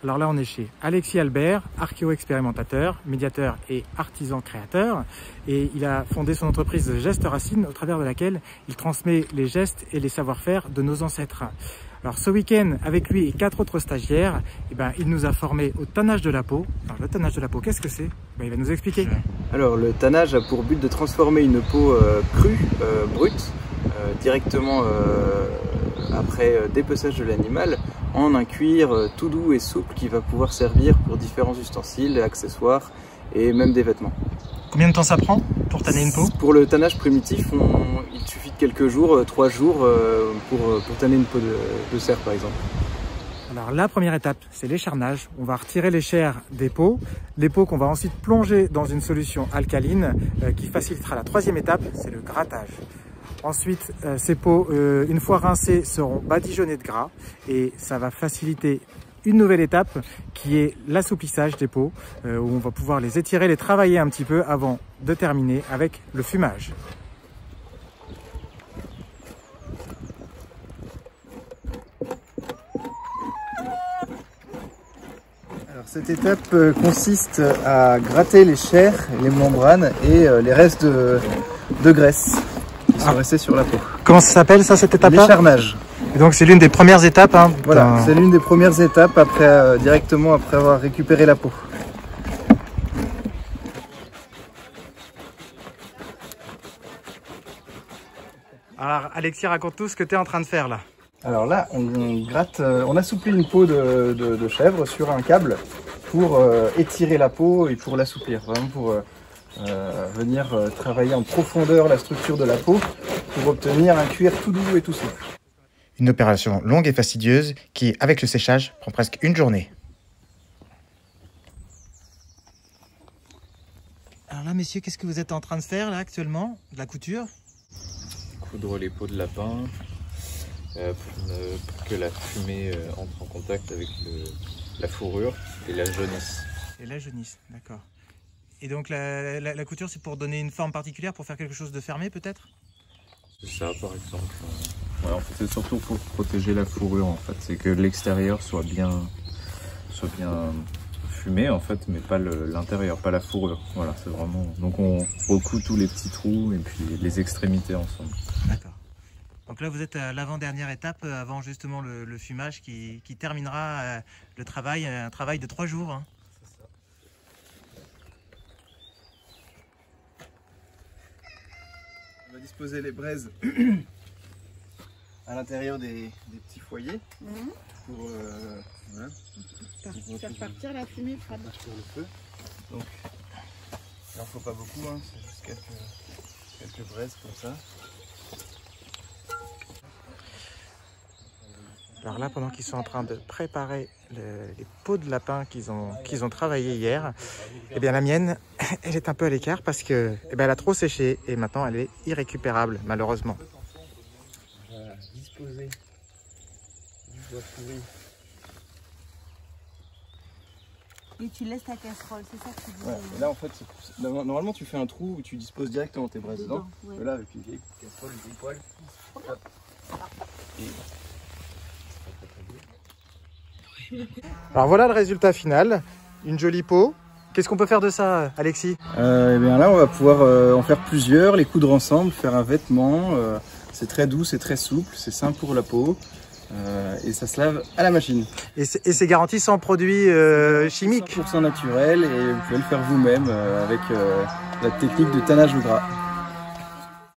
Alors là, on est chez Alexis Albert, archéo-expérimentateur, médiateur et artisan créateur. Et il a fondé son entreprise Gestes Racines, au travers de laquelle il transmet les gestes et les savoir-faire de nos ancêtres. Alors ce week-end, avec lui et 4 autres stagiaires, il nous a formés au tannage de la peau. Alors le tannage de la peau, qu'est-ce que c'est? Il va nous expliquer. Alors le tannage a pour but de transformer une peau crue, brute, directement après dépeçage de l'animal, en un cuir tout doux et souple qui va pouvoir servir pour différents ustensiles, accessoires et même des vêtements. Combien de temps ça prend pour tanner une peau? Pour le tannage primitif, il suffit de quelques jours, 3 jours pour tanner une peau de cerf par exemple. Alors la première étape, c'est l'écharnage. On va retirer les chairs des peaux, les peaux qu'on va ensuite plonger dans une solution alcaline qui facilitera la troisième étape, c'est le grattage. Ensuite, ces peaux, une fois rincées, seront badigeonnées de gras et ça va faciliter une nouvelle étape qui est l'assouplissage des peaux où on va pouvoir les étirer, les travailler un petit peu avant de terminer avec le fumage. Alors, cette étape consiste à gratter les chairs, les membranes et les restes de graisse qui sont restés sur la peau. Comment ça s'appelle ça, cette étape-là? L'écharnage. Et donc c'est l'une des premières étapes. Voilà, c'est l'une des premières étapes directement après avoir récupéré la peau. Alors Alexis, raconte-nous ce que tu es en train de faire là. Alors là, on gratte, on assouplit une peau de chèvre sur un câble pour étirer la peau et pour l'assouplir, vraiment pour venir travailler en profondeur la structure de la peau pour obtenir un cuir tout doux et tout souple. Une opération longue et fastidieuse qui, avec le séchage, prend presque une journée. Alors là, messieurs, qu'est-ce que vous êtes en train de faire là actuellement? De la couture? Coudre les peaux de lapin pour que la fumée entre en contact avec la fourrure et la jaunisse. Et la jaunisse, d'accord. Et donc la couture, c'est pour donner une forme particulière, pour faire quelque chose de fermé peut-être? C'est ça par exemple. Ouais, en fait, c'est surtout pour protéger la fourrure en fait. C'est que l'extérieur soit bien fumé en fait, mais pas l'intérieur, pas la fourrure. Voilà, c'est vraiment. Donc on recoue tous les petits trous et puis les extrémités ensemble. D'accord. Donc là, vous êtes à l'avant-dernière étape, avant justement le fumage qui terminera le travail, un travail de 3 jours. Hein. C'est ça. On va disposer les braises à l'intérieur des petits foyers pour voilà, faire partir la fumée froide. Pour le feu. Donc, il n'en faut pas beaucoup, hein, c'est juste quelques braises comme ça. Alors là, pendant qu'ils sont en train de préparer les peaux de lapin qu'ils ont travaillé hier, eh bien la mienne, elle est un peu à l'écart parce que elle a trop séché et maintenant elle est irrécupérable, malheureusement. On va disposer du bois pourri. Et tu laisses ta casserole, c'est ça que tu dis. Ouais, et là en fait, normalement tu fais un trou où tu disposes directement tes braises dedans. Ouais. Et là avec une vieille casserole, une vieille poêle. Alors voilà le résultat final, une jolie peau. Qu'est-ce qu'on peut faire de ça, Alexis? Et bien là on va pouvoir en faire plusieurs, les coudre ensemble, faire un vêtement. C'est très doux, c'est très souple, c'est simple pour la peau. Et ça se lave à la machine. Et c'est garanti sans produits chimiques? 100% naturel et vous pouvez le faire vous-même avec la technique de tannage au gras.